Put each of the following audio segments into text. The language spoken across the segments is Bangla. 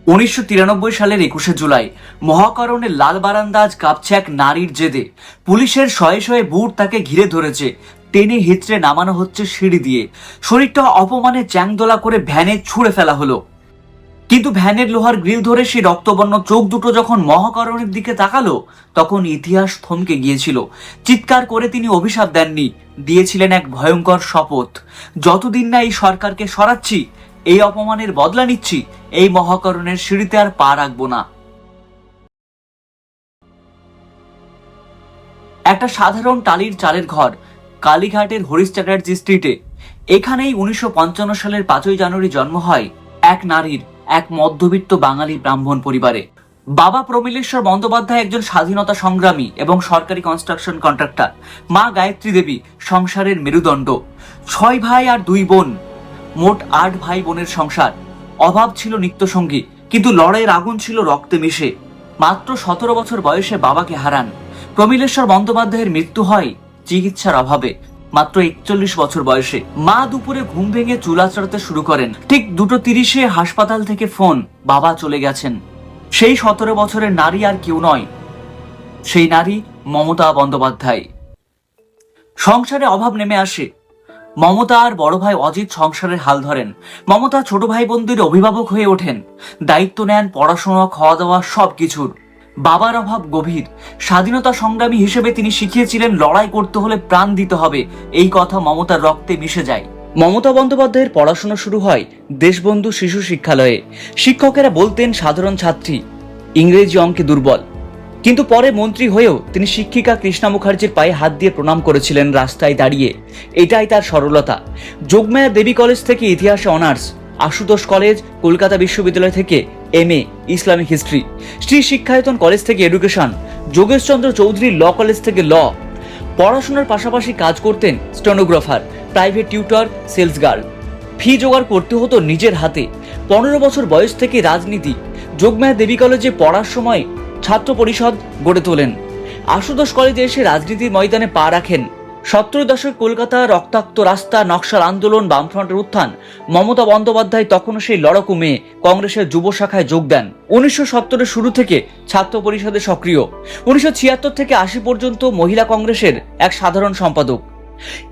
1993 সালের 21শে জুলাই মহাকরণের লাল বারান্দা আজ কাঁপছে এক নারীর জেদে। পুলিশের শয়ে শয়ে বুট তাকে ঘিরে ধরেছে, টেনে হিচড়ে নামানো হচ্ছে সিঁড়ি দিয়ে, শরীরটা অপমানে চ্যাংদোলা করে ভ্যানে ছুঁড়ে ফেলা হলো। কিন্তু ভ্যানের লোহার গ্রিল ধরে সেই রক্তবর্ণ চোখ দুটো যখন মহাকরণের দিকে তাকালো, তখন ইতিহাস থমকে গিয়েছিল। চিৎকার করে তিনি অভিশাপ দেননি, দিয়েছিলেন এক ভয়ঙ্কর শপথ। যতদিন না এই সরকারকে সরাচ্ছি, এই অপমানের বদলা নিচ্ছি, এই মহাকরণের সিঁড়িতে আর পা রাখবো না। একটা সাধারণ টালির চালের ঘর, কালীঘাটের হরিশ চ্যাটার্জি স্ট্রিটে। এখানেই 1955 সালের 5ই জানুয়ারি জন্ম হয় এক নারীর, এক মধ্যবিত্ত বাঙালি ব্রাহ্মণ পরিবারে। বাবা প্রমিলেশ্বর বন্দ্যোপাধ্যায় একজন স্বাধীনতা সংগ্রামী এবং সরকারি কনস্ট্রাকশন কন্ট্রাক্টর। মা গায়ত্রী দেবী সংসারের মেরুদণ্ড। 6 ভাই আর 2 বোন, মোট 8 ভাই বোনের সংসার। অভাব ছিল নিত্যসঙ্গী, কিন্তু লড়াইয়ের আগুন ছিল রক্তে মিশে। মাত্র 17 বছর বয়সে বাবাকে হারান। প্রমিলেশ্বর বন্দ্যোপাধ্যায়ের মৃত্যু হয় চিকিৎসার অভাবে মাত্র 41 বছর বয়সে। মা দুপুরে ঘুম ভেঙে চুলা চড়াতে শুরু করেন। ঠিক 2:30 হাসপাতাল থেকে ফোন, বাবা চলে গেছেন। সেই 17 বছরের নারী আর কেউ নয়, সেই নারী মমতা বন্দ্যোপাধ্যায়। সংসারে অভাব নেমে আসে। মমতা আর বড় ভাই অজিত সংসারের হাল ধরেন। মমতা ছোট ভাই বোনদের অভিভাবক হয়ে ওঠেন, দায়িত্ব নেন পড়াশোনা, খাওয়া দাওয়া সবকিছুর। বাবার অভাব গভীর। স্বাধীনতা সংগ্রামী হিসেবে তিনি শিখিয়েছিলেন লড়াই করতে হলে প্রাণ দিতে হবে, এই কথা মমতার রক্তে মিশে যায়। মমতা বন্দ্যোপাধ্যায়ের পড়াশোনা শুরু হয় দেশবন্ধু শিশু শিক্ষালয়ে। শিক্ষকেরা বলতেন সাধারণ ছাত্রী, ইংরেজি অঙ্কে দুর্বল। কিন্তু পরে মন্ত্রী হয়েও তিনি শিক্ষিকা কৃষ্ণা মুখার্জির পায়ে হাত দিয়ে প্রণাম করেছিলেন রাস্তায় দাঁড়িয়ে। এটাই তার সরলতা। যোগমায়া দেবী কলেজ থেকে ইতিহাসে অনার্স, আশুতোষ কলেজ কলকাতা বিশ্ববিদ্যালয় থেকে MA Islamic history, Shri Shikshayatan college থেকে education, Jogeshchandra Chaudhuri law college থেকে ল। পড়াশোনার পাশাপাশি কাজ করতেন stenographer, private tutor, sales girl. Fee জোগাড় করতে হতো নিজের হাতে। 15 বছর বয়স থেকে রাজনীতি। যোগমায়া দেবী কলেজে পড়ার সময় ছাত্র পরিষদ গড়ে তোলেন। আশুতোষ কলেজে এসে রাজনীতির ময়দানে পা রাখেন। 70 দশক কলকাতা, রক্তাক্ত রাস্তা, নকশাল আন্দোলন, বামফ্রন্টের উত্থান। মমতা বন্দ্যোপাধ্যায় তখনও সেই লড়াকু মেয়ে, কংগ্রেসের যুব শাখায় যোগ দেন। 1970-এর শুরু থেকে ছাত্র পরিষদে সক্রিয়। 1976 থেকে 80 পর্যন্ত মহিলা কংগ্রেসের এক সাধারণ সম্পাদক।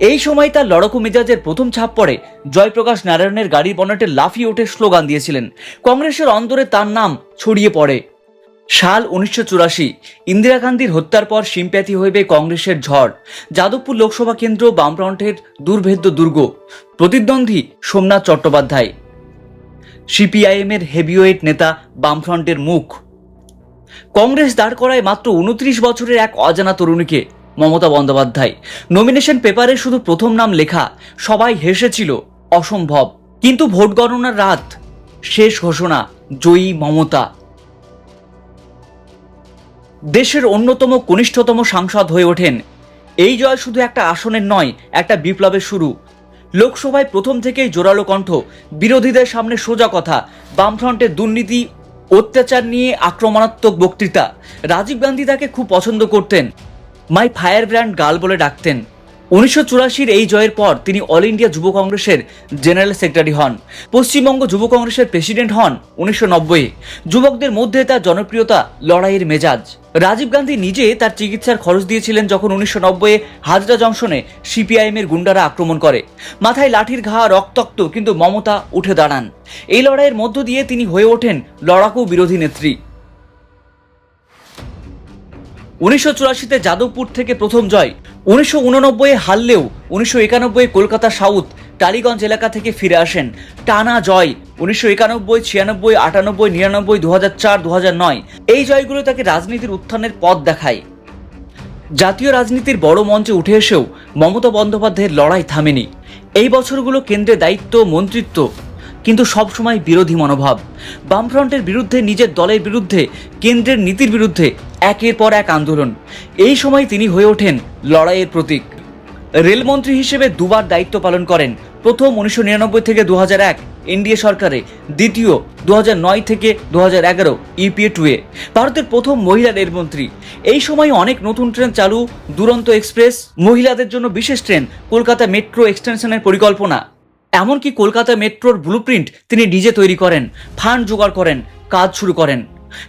এই সময় তার লড়াকু মেজাজের প্রথম ছাপ পড়ে জয়প্রকাশ নারায়ণের গাড়ির বনেটে লাফিয়ে উঠে স্লোগান দিয়েছিলেন। কংগ্রেসের অন্দরে তার নাম ছড়িয়ে পড়ে। সাল 1984, ইন্দিরা গান্ধীর হত্যার পর সিম্প্যাথি হইবে কংগ্রেসের ঝড়। যাদবপুর লোকসভা কেন্দ্র বামফ্রন্টের দুর্ভেদ্য দুর্গ। প্রতিদ্বন্দ্বী সোমনাথ চট্টোপাধ্যায়, CPIM এর হেভিওয়েট নেতা, বামফ্রন্টের মুখ। কংগ্রেস দাঁড় করায় মাত্র 29 বছরের এক অজানা তরুণীকে, মমতা বন্দ্যোপাধ্যায়। নমিনেশন পেপারে শুধু প্রথম নাম লেখা, সবাই হেসেছিল, অসম্ভব। কিন্তু ভোট গণনার রাত, শেষ ঘোষণা, জয়ী মমতা। দেশের অন্যতম কনিষ্ঠতম সাংসদ হয়ে ওঠেন। এই জয় শুধু একটা আসনের নয়, একটা বিপ্লবের শুরু। লোকসভায় প্রথম থেকেই জোরালো কণ্ঠ, বিরোধীদের সামনে সোজা কথা, বামফ্রন্টের দুর্নীতি অত্যাচার নিয়ে আক্রমণাত্মক বক্তৃতা। রাজীব গান্ধী তাকে খুব পছন্দ করতেন, মাই ফায়ার ব্র্যান্ড গার্ল বলে ডাকতেন। 1984-র এই জয়ের পর তিনি অল ইন্ডিয়া যুব কংগ্রেসের জেনারেল সেক্রেটারি হন। পশ্চিমবঙ্গ যুব কংগ্রেসের প্রেসিডেন্ট হন 1990-এ। যুবকদের মধ্যে তার জনপ্রিয়তা, লড়াইয়ের মেজাজ। রাজীব গান্ধী নিজে তার চিকিৎসার খরচ দিয়েছিলেন যখন 1990-এ হাজরা জংশনে CPIM এর গুন্ডারা আক্রমণ করে। মাথায় লাঠির ঘা, রক্তাক্ত, কিন্তু মমতা উঠে দাঁড়ান। এই লড়াইয়ের মধ্য দিয়ে তিনি হয়ে ওঠেন লড়াকু বিরোধী নেত্রী। 1984-তে যাদবপুর থেকে প্রথম জয়। 1989-এ হারলেও 1991-এ কলকাতা সাউথ টালিগঞ্জ এলাকা থেকে ফিরে আসেন। টানা জয় 1991, 96, 98, 99, 2004, 2009। এই জয়গুলো তাকে রাজনীতির উত্থানের পথ দেখায়। জাতীয় রাজনীতির বড় মঞ্চে উঠে এসেও মমতা বন্দ্যোপাধ্যায়ের লড়াই থামেনি। এই বছরগুলো কেন্দ্রে দায়িত্ব, মন্ত্রিত্ব, কিন্তু সবসময় বিরোধী মনোভাব। বামফ্রন্টের বিরুদ্ধে, নিজের দলের বিরুদ্ধে, কেন্দ্রের নীতির বিরুদ্ধে একের পর এক আন্দোলন। এই সময় তিনি হয়ে ওঠেন লড়াইয়ের প্রতীক। রেলমন্ত্রী হিসেবে দুবার দায়িত্ব পালন করেন। প্রথম 1999 থেকে 2001 NDA সরকারে, দ্বিতীয় 2009 থেকে 2011 UPA 2-এ। ভারতের প্রথম মহিলা রেলমন্ত্রী। এই সময় অনেক নতুন ট্রেন চালু, দুরন্ত এক্সপ্রেস, মহিলাদের জন্য বিশেষ ট্রেন, কলকাতা মেট্রো এক্সটেনশনের পরিকল্পনা। এমনকি কলকাতা মেট্রোর ব্লুপ্রিন্ট তিনি নিজে তৈরি করেন, ফান্ড জোগাড় করেন, কাজ শুরু করেন।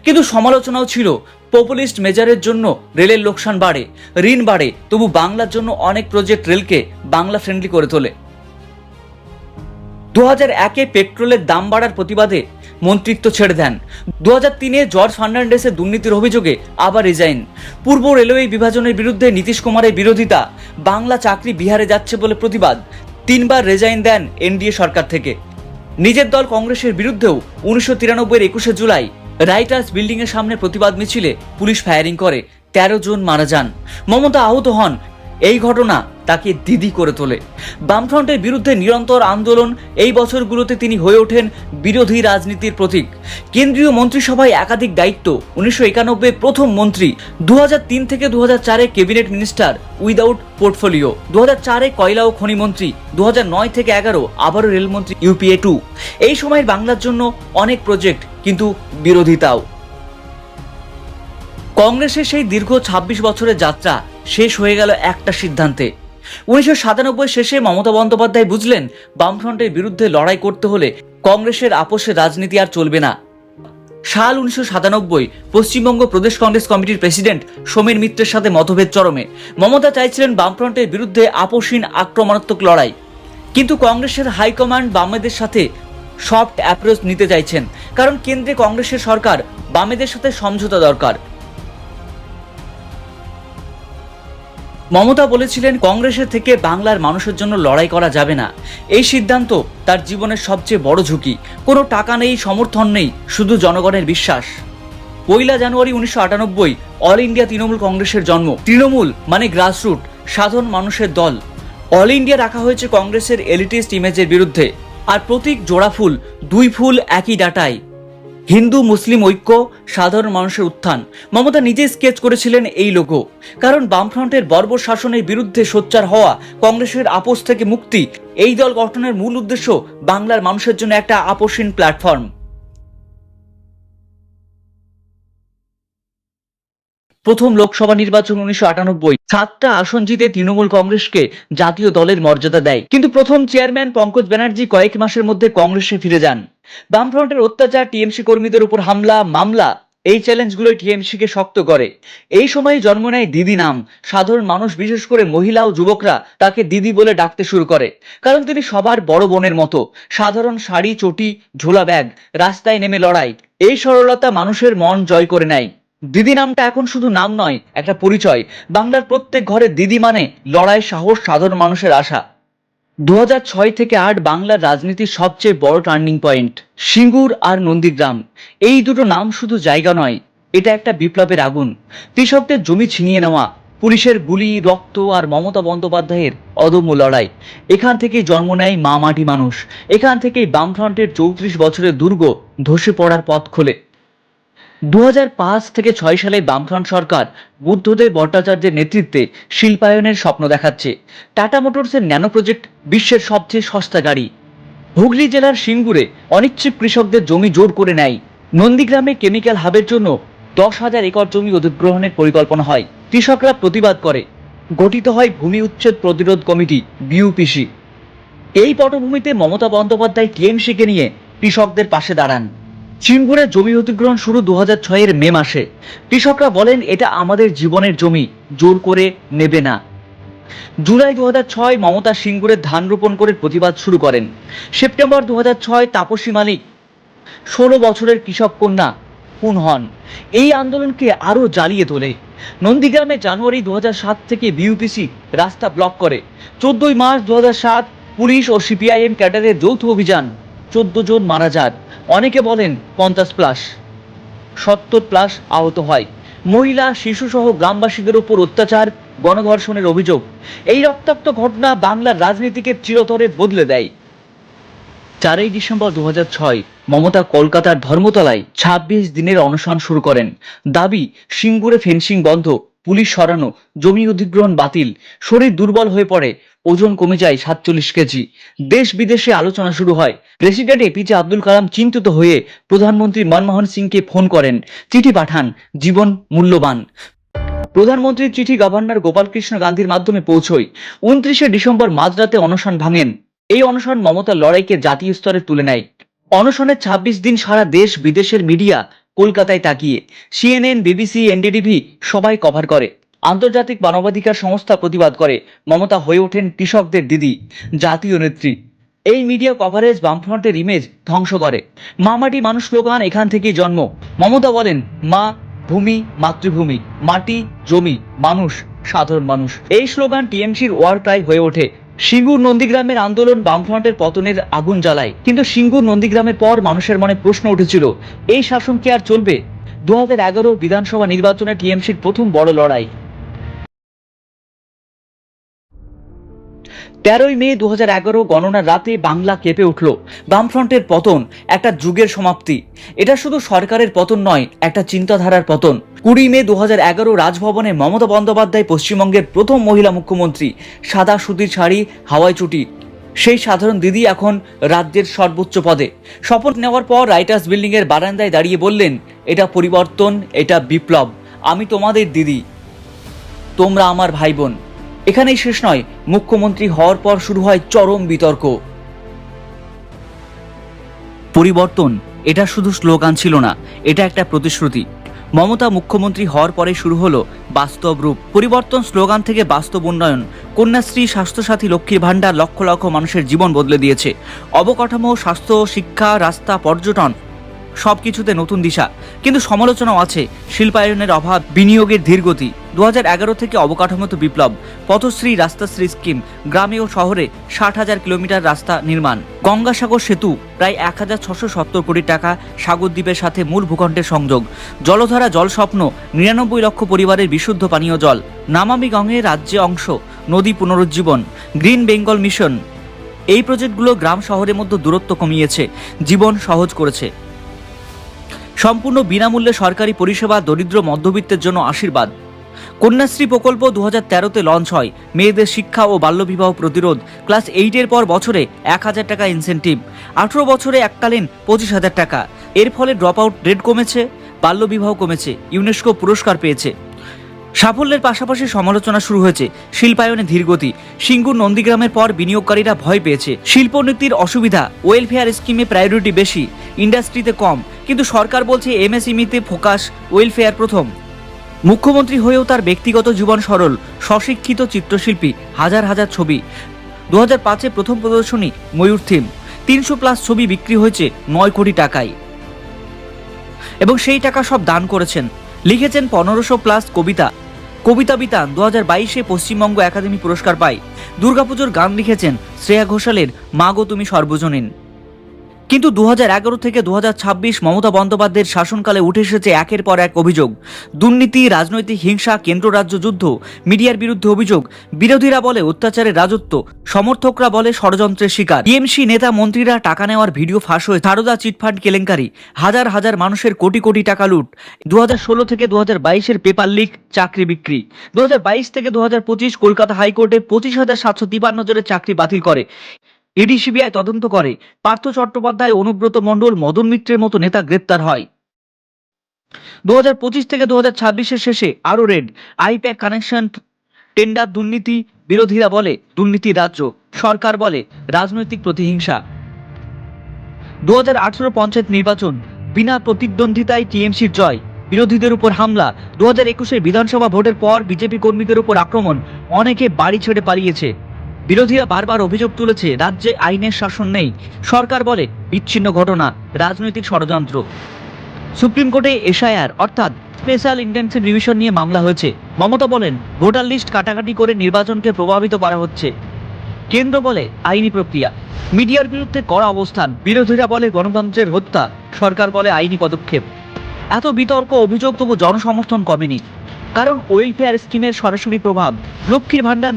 কিন্তু সমালোচনাও ছিল, পপুলিস্ট মেজারের জন্য রেলের লোকসান বাড়ে, ঋণ বাড়ে, তবু বাংলার জন্য অনেক প্রজেক্ট রেলকে বাংলা ফ্রেন্ডলি করে তোলে। 2001-এ পেট্রোলের দাম বাড়ার প্রতিবাদে মন্ত্রিত্ব ছেড়ে দেন। 2003-এ জর্জ ফার্নান্ডেসের দুর্নীতির অভিযোগে আবার রিজাইন। পূর্ব রেলওয়ে বিভাজনের বিরুদ্ধে নীতিশ কুমারের বিরোধিতা, বাংলা চাকরি বিহারে যাচ্ছে বলে প্রতিবাদ, 3বার রিজাইন দেন এনডিএ সরকার থেকে। নিজের দল কংগ্রেসের বিরুদ্ধেও 1993-এর 21শে জুলাই রাইটার্স বিল্ডিং এর সামনে প্রতিবাদ মিছিলে পুলিশ ফায়ারিং করে, 13 জন মারা যান। মমতা আহত হন। এই ঘটনা তাকে দিদি করে তোলে। বামফ্রন্টের বিরুদ্ধে নিরন্তর আন্দোলন, এই বছরগুলোতে তিনি হয়ে ওঠেন বিরোধী রাজনীতির প্রতীক। কেন্দ্রীয় মন্ত্রিসভায় একাধিক দায়িত্ব, 1991 প্রথম মন্ত্রী, 2003 থেকে 2004-এ ক্যাবিনেট মিনিস্টার উইদাউট পোর্টফোলিও, 2004-এ কয়লা ও খনি মন্ত্রী, 2009 থেকে 11 আবারও রেলমন্ত্রী ইউপিএ 2। এই সময়ের বাংলার জন্য অনেক প্রজেক্ট, কিন্তু বিরোধিতাও। কংগ্রেসের সেই দীর্ঘ 26 বছরের যাত্রা শেষ হয়ে গেল একটা সিদ্ধান্তে। 1997 শেষে মমতা বন্দ্যোপাধ্যায় বুঝলেন, বামফ্রন্টের বিরুদ্ধে লড়াই করতে হলে কংগ্রেসের আপোষের রাজনীতি আর চলবে না। সাল 1997, পশ্চিমবঙ্গ প্রদেশ কংগ্রেস কমিটির প্রেসিডেন্ট সমীর মিত্রের সাথে মতভেদ চরমে। মমতা চাইছিলেন বামফ্রন্টের বিরুদ্ধে আপোষহীন আক্রমণাত্মক লড়াই, কিন্তু কংগ্রেসের হাইকমান্ড বামেদের সাথে সফট অ্যাপ্রোচ নিতে চাইছেন, কারণ কেন্দ্রে কংগ্রেসের সরকার, বামেদের সাথে সমঝোতা দরকার। মমতা বলেছিলেন, কংগ্রেসের থেকে বাংলার মানুষের জন্য লড়াই করা যাবে না। এই সিদ্ধান্ত তার জীবনের সবচেয়ে বড় ঝুঁকি। কোনো টাকা নেই, সমর্থন নেই, শুধু জনগণের বিশ্বাস। 1 জানুয়ারি 1998 অল ইন্ডিয়া তৃণমূল কংগ্রেসের জন্ম। তৃণমূল মানে গ্রাসরুট, সাধারণ মানুষের দল। অল ইন্ডিয়া রাখা হয়েছে কংগ্রেসের এলিটিস্ট ইমেজের বিরুদ্ধে। আর প্রতীক জোড়া ফুল, 2 ফুল একই ডাটায়, হিন্দু মুসলিম ঐক্য, সাধারণ মানুষের উত্থান। মমতা নিজে স্কেচ করেছিলেন এই লোগো, কারণ বামফ্রন্টের বর্বর শাসনের বিরুদ্ধে সোচ্চার হওয়া, কংগ্রেসের আপোষ থেকে মুক্তি। এই দল গঠনের মূল উদ্দেশ্য বাংলার মানুষের জন্য একটা আপোষহীন প্ল্যাটফর্ম। প্রথম লোকসভা নির্বাচন 1998, 7টা আসন জিতে তৃণমূল কংগ্রেসকে জাতীয় দলের মর্যাদা দেয়। কিন্তু প্রথম চেয়ারম্যান পঙ্কজ ব্যানার্জি কয়েক মাসের মধ্যে কংগ্রেসে ফিরে যান। বামফ্রন্টের অত্যাচার, টিএমসি কর্মীদের উপর হামলা, মামলা, এই চ্যালেঞ্জগুলোই টিএমসিকে শক্ত করে। এই সময় জন্ম নেয় দিদি নাম। সাধারণ মানুষ, বিশেষ করে মহিলা ও যুবকরা তাকে দিদি বলে ডাকতে শুরু করে, কারণ তিনি সবার বড় বোনের মতো। সাধারণ শাড়ি, চটি, ঝোলা ব্যাগ, রাস্তায় নেমে লড়াই, এই সরলতা মানুষের মন জয় করে নেয়। দিদি নামটা এখন শুধু নাম নয়, একটা পরিচয়। বাংলার প্রত্যেক ঘরে দিদি মানে লড়াই, সাহস, সাধারণ মানুষের আশা। 2006 থেকে 8 বাংলার রাজনীতির সবচেয়ে বড় টার্নিং পয়েন্ট। সিঙ্গুর আর নন্দীগ্রাম, এই দুটো নাম শুধু জায়গা নয়, এটা একটা বিপ্লবের আগুন। কৃষকদের জমি ছিনিয়ে নেওয়া, পুলিশের গুলি, রক্ত আর মমতা বন্দ্যোপাধ্যায়ের অদম্য লড়াই। এখান থেকেই জন্ম নেয় মা মাটি মানুষ। এখান থেকেই বামফ্রন্টের 34 বছরের দুর্গ ধসে পড়ার পথ খোলে। 2005 থেকে 6 সালে বামফ্রন্ট সরকার বুদ্ধদেব ভট্টাচার্যের নেতৃত্বে শিল্পায়নের স্বপ্ন দেখাচ্ছে। টাটা মোটরসের ন্যানো প্রজেক্ট, বিশ্বের সবচেয়ে সস্তা গাড়ি। হুগলি জেলার সিঙ্গুরে অনিচ্ছুক কৃষকদের জমি জোর করে নেয়। নন্দীগ্রামে কেমিক্যাল হাবের জন্য 10,000 একর জমি অধিগ্রহণের পরিকল্পনা হয়। কৃষকরা প্রতিবাদ করে। গঠিত হয় ভূমি উচ্ছেদ প্রতিরোধ কমিটি, বিউপিসি। এই পটভূমিতে মমতা বন্দ্যোপাধ্যায় টিএমসিকে নিয়ে কৃষকদের পাশে দাঁড়ান। সিঙ্গুরে জমি অধিগ্রহণ শুরু 2006-এর মে মাসে। কৃষকরা বলেন, এটা আমাদের জীবনের জমি, জোর করে নেবে না। জুলাই 2006 মমতা সিঙ্গুরে ধান রোপণ করে প্রতিবাদ শুরু করেন। সেপ্টেম্বর 2006 তাপসী মালিক, 16 বছরের কৃষক কন্যা, খুন হন। এই আন্দোলনকে আরো জ্বালিয়ে তোলে। নন্দীগ্রামে জানুয়ারি 2007 থেকে বিউপিসি রাস্তা ব্লক করে। 14 মার্চ 2007 পুলিশ ও সিপিআইএম ক্যাডারের যৌথ অভিযান, 14 জন মারা যান। অনেকে বলেন 50+, 70+ আহত হয়। মহিলা, শিশু সহ গ্রামবাসীদের উপর অত্যাচার, গণধর্ষণের অভিযোগ। এই রক্তাক্ত ঘটনা বাংলার রাজনীতিকে চিরতরে বদলে দেয়। 4 ডিসেম্বর 2006 মমতা কলকাতার ধর্মতলায় 26 দিনের অনশন শুরু করেন। দাবি, সিঙ্গুরে ফেন্সিং বন্ধ, পুলিশ সরানো, জমি অধিগ্রহণ বাতিল। শরীর দুর্বল হয়ে পড়ে, ওজন কমে যায় 47 কেজি। দেশ বিদেশে আলোচনা শুরু হয়। প্রেসিডেন্ট এপিজে আব্দুল কালাম চিন্তিত হয়ে প্রধানমন্ত্রী মনমোহন সিংকে ফোন করেন, চিঠি পাঠান, জীবন মূল্যবান। প্রধানমন্ত্রীর চিঠি গভর্নর গোপালকৃষ্ণ গান্ধীর মাধ্যমে পৌঁছয়। 29 ডিসেম্বর মাঝরাতে অনশন ভাঙেন। এই অনশন মমতার লড়াইকে জাতীয় স্তরে তুলে নেয়। অনশনের ২৬ দিন সারা দেশ বিদেশের মিডিয়া কলকাতায় তাকিয়ে। সিএনএন, বিবিসি, এনডিটিভি সবাই কভার করে। আন্তর্জাতিক মানবাধিকার সংস্থা প্রতিবাদ করে। মমতা হয়ে ওঠেন কৃষকদের দিদি, জাতীয় নেত্রী। এই মিডিয়া কভারেজ বামফ্রন্টের ইমেজ ধ্বংস করে। মা মাটি মানুষ স্লোগান এখান থেকেই জন্ম। মমতা বলেন, মা, ভূমি, মাতৃভূমি, মাটি, জমি, মানুষ, সাধারণ মানুষ। এই স্লোগান টিএমসির ওয়ার ক্রাই হয়ে ওঠে। সিঙ্গুর নন্দীগ্রামের আন্দোলন বামফ্রন্টের পতনের আগুন জ্বালায়, কিন্তু সিঙ্গুর নন্দীগ্রামের পর মানুষের মনে প্রশ্ন উঠেছিল, এই শাসন কি আর চলবে? 2011 বিধানসভা নির্বাচনে টিএমসির প্রথম বড় লড়াই। 13ই মে 2011 গণনার রাতে বাংলা কেঁপে উঠল। বামফ্রন্টের পতন একটা যুগের সমাপ্তি। এটা শুধু সরকারের পতন নয়, একটা চিন্তাধারার পতন। 20 মে 2011 রাজভবনে মমতা বন্দ্যোপাধ্যায় পশ্চিমবঙ্গের প্রথম মহিলা মুখ্যমন্ত্রী। সাদা সুতির শাড়ি, হাওয়াই চুটি। সেই সাধারণ দিদি এখন রাজ্যের সর্বোচ্চ পদে। শপথ নেওয়ার পর রাইটার্স বিল্ডিং এর বারান্দায় দাঁড়িয়ে বললেন, এটা পরিবর্তন, এটা বিপ্লব। আমি তোমাদের দিদি, তোমরা আমার ভাই বোন। এখানেই শেষ নয়, মুখ্যমন্ত্রী হওয়ার পর শুরু হয় চরম বিতর্ক। পরিবর্তন এটা শুধু স্লোগান ছিল না, এটা একটা প্রতিশ্রুতি। মমতা মুখ্যমন্ত্রী হওয়ার পরে শুরু হলো বাস্তব রূপ পরিবর্তন। স্লোগান থেকে বাস্তব উন্নয়ন। কন্যাশ্রী, স্বাস্থ্যসাথী, লক্ষ্মীর ভাণ্ডার লক্ষ লক্ষ মানুষের জীবন বদলে দিয়েছে। অবকাঠামো, স্বাস্থ্য, শিক্ষা, রাস্তা, পর্যটন সবকিছুতে নতুন দিশা। কিন্তু সমালোচনাও আছে। শিল্পায়নের অভাব, বিনিয়োগের ধীরগতি। 2011 থেকে অবকাঠামোতে বিপ্লব। পথশ্রী, রাস্তাশ্রী স্কিম, গ্রামে ও শহরে 60,000 কিলোমিটার রাস্তা নির্মাণ। গঙ্গাসাগর সেতু, প্রায় 1670 কোটি টাকা, সাগরদ্বীপের সাথে মূল ভূখণ্ডের সংযোগ। জলধারা, জল স্বপ্ন, 99 লক্ষ পরিবারের বিশুদ্ধ পানীয় জল। নামামি গঙ্গে রাজ্যে অংশ, নদী পুনরুজ্জীবন। Green Bengal mission. এই প্রজেক্টগুলো গ্রাম শহরের মধ্যে দূরত্ব কমিয়েছে, জীবন সহজ করেছে। সম্পূর্ণ বিনামূল্যে সরকারি পরিষেবা, দরিদ্র মধ্যবিত্তের জন্য আশীর্বাদ। কন্যাশ্রী প্রকল্প 2013-তে লঞ্চ হয়। মেয়েদের শিক্ষা ও বাল্যবিবাহ প্রতিরোধ। ক্লাস 8-এর পর বছরে 1,000 টাকা ইনসেন্টিভ। 18 বছরে এককালীন 25,000 টাকা। এর ফলে ড্রপ আউট রেট কমেছে, বাল্যবিবাহ কমেছে, ইউনেস্কো পুরস্কার পেয়েছে। সাফল্যের পাশাপাশি সমালোচনা শুরু হয়েছে। শিল্পায়নে ধীরগতি। সিঙ্গুর নন্দীগ্রামের পর বিনিয়োগকারীরা ভয় পেয়েছে। শিল্পনীতির অসুবিধা, ওয়েলফেয়ার স্কিমে প্রায়োরিটি বেশি, ইন্ডাস্ট্রিতে কম। কিন্তু সরকার বলছে এমএসএমইতে ফোকাস, ওয়েলফেয়ার প্রথম। মুখ্যমন্ত্রী হয়েও তার ব্যক্তিগত জীবন সরল। স্বশিক্ষিত চিত্রশিল্পী, হাজার হাজার ছবি। 2005-এ প্রথম প্রদর্শনী ময়ূর থিম। 300+ ছবি বিক্রি হয়েছে 9 কোটি টাকায়, এবং সেই টাকা সব দান করেছেন। লিখেছেন 1500+ কবিতা। কবিতা বিতান 2022-এ পশ্চিমবঙ্গ একাডেমি পুরস্কার পায়। দুর্গাপুজোর গান লিখেছেন শ্রেয়া ঘোষালের মা গো তুমি সর্বজনীন। কিন্তু 2011 থেকে 2026 মমতা বন্দ্যোপাধ্যায়ের শাসনকালে উঠে এসেছে একের পর এক অভিযোগ। দুর্নীতি, রাজনৈতিক হিংসা, কেন্দ্র রাজ্য যুদ্ধ, মিডিয়ার বিরুদ্ধে অভিযোগ। বিরোধীরা বলে অত্যাচারের রাজত্ব, সমর্থকরা বলে ষড়যন্ত্রের শিকার। টিএমসি নেতা মন্ত্রীরা টাকা নেওয়ার ভিডিও ফাঁস হয়ে সারদা চিটফান্ড কেলেঙ্কারি, হাজার হাজার মানুষের কোটি কোটি টাকা লুট। 2016 থেকে 2022-এর পেপার লিক, চাকরি বিক্রি। 2022 থেকে 2025 কলকাতা হাইকোর্টে 25,753 জনের চাকরি বাতিল করে। ইডি সিবিআই তদন্ত করে। পার্থ চট্টোপাধ্যায়, অনুব্রত মণ্ডল, মদন মিত্রের মতো নেতা গ্রেপ্তার হয়। 2025 থেকে 2026-এর শেষে আরো রেড, আইপ্যাক কানেকশন, টেন্ডার দুর্নীতি। বিরোধীরা বলে দুর্নীতি রাজ্য, সরকার বলে রাজনৈতিক প্রতিহিংসা। 2018 পঞ্চায়েত নির্বাচন, বিনা প্রতিদ্বন্দ্বিতায় টিএমসির জয়, বিরোধীদের উপর হামলা। 2021-এর বিধানসভা ভোটের পর বিজেপি কর্মীদের উপর আক্রমণ, অনেকে বাড়ি ছেড়ে পালিয়েছে। বিরোধীরা বারবার অভিযোগ তুলেছে রাজ্যে আইনের শাসন নেই। সরকার বলে বিচ্ছিন্ন ঘটনা, রাজনৈতিক ষড়যন্ত্র। সুপ্রিম কোর্টে এসআইআর অর্থাৎ স্পেশাল ইন্টেনসিভ রিভিশন নিয়ে মামলা হয়েছে। মমতা বলেন ভোটার লিস্ট কাটাকাটি করে নির্বাচনকে প্রভাবিত করা হচ্ছে। কেন্দ্র বলে আইনি প্রক্রিয়া। মিডিয়ার বিরুদ্ধে কড়া অবস্থান। বিরোধীরা বলে গণতন্ত্রের হত্যা, সরকার বলে আইনি পদক্ষেপ। এত বিতর্ক, অভিযোগ, তবু জনসমর্থন কমেনি। কারণ ওয়েলফেয়ার স্কিমের সরাসরি প্রভাব। লক্ষ্মীর ভাণ্ডার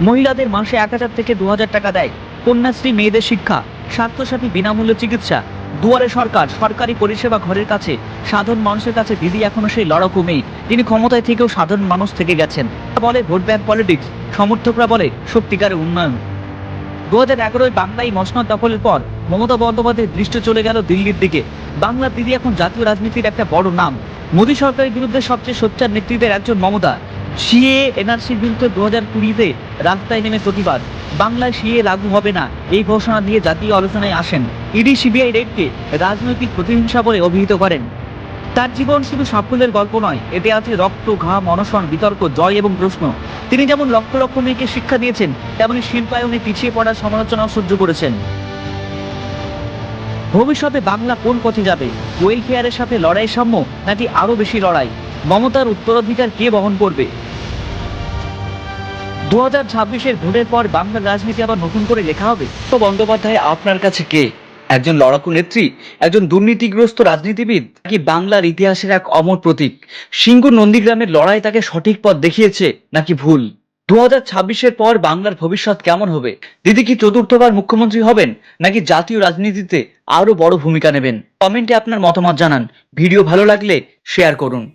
মহিলাদের মাসে 1,000 থেকে 2,000 টাকা দেয়। কন্যাশ্রী, মেয়েদের শিক্ষা, স্বাস্থ্যসাথী, বিনামূল্য চিকিৎসা। দুয়ারে সরকার, সরকারি পরিষেবা ঘরের কাছে। সাধারণ মানুষের কাছে দিদি এখনো সেই লড়াকু মেয়ে। তিনি ক্ষমতায় থেকেও সাধারণ মানুষ থেকে গেছেন। বলে ভোট ব্যাংক পলিটিক্স, সমর্থকরা বলে সত্যিকারের উন্নয়ন। 2011-য় বাংলায় মসনদ দখলের পর মমতা বন্দ্যোপাধ্যায়ের দৃষ্টি চলে গেল দিল্লির দিকে। বাংলার দিদি এখন জাতীয় রাজনীতির একটা বড় নাম। মোদী সরকারের বিরুদ্ধে সবচেয়ে সোচ্চার নেতৃত্বের একজন মমতা। সিএ, এনআরসির বিরুদ্ধে 2020-তে রাস্তায় নেমে প্রতিবাদ। বাংলায় সিএ লাগু হবে না এই ঘোষণা দিয়ে জাতীয় আলোচনায় আসেন। ইডি সিবিআই রেডকে রাজনৈতিক প্রতিহিংসা বলে অভিহিত করেন। তার জীবন শুধু সাফল্যের গল্প নয়, এতে আছে রক্ত, ঘাম, অনশন, বিতর্ক, জয় এবং প্রশ্ন। তিনি যেমন লক্ষ লক্ষ মেয়েকে শিক্ষা দিয়েছেন, তেমনি শিল্পায়নে পিছিয়ে পড়ার সমালোচনাও সহ্য করেছেন। ভবিষ্যতে বাংলা কোন পথে যাবে? ওয়েলফেয়ারের সাথে লড়াই সাম্য, নাকি আরো বেশি লড়াই? মমতার উত্তরাধিকার কে বহন করবে? 2026-এর ভোটের পর বাংলার রাজনীতি আবার নতুন করে লেখা হবে তো বন্দ্যোপাধ্যায় আপনার কাছে কে? একজন লড়াকু নেত্রী, একজন দুর্নীতিগ্রস্ত রাজনীতিবিদ, নাকি বাংলার ইতিহাসের এক অমর প্রতীক? সিঙ্গুর নন্দীগ্রামের লড়াই তাকে সঠিক পথ দেখিয়েছে নাকি ভুল? 2026-এর পর বাংলার ভবিষ্যৎ কেমন হবে? দিদি কি চতুর্থবার মুখ্যমন্ত্রী হবেন, নাকি জাতীয় রাজনীতিতে আরো বড় ভূমিকা নেবেন? কমেন্টে আপনার মতামত জানান। ভিডিও ভালো লাগলে শেয়ার করুন।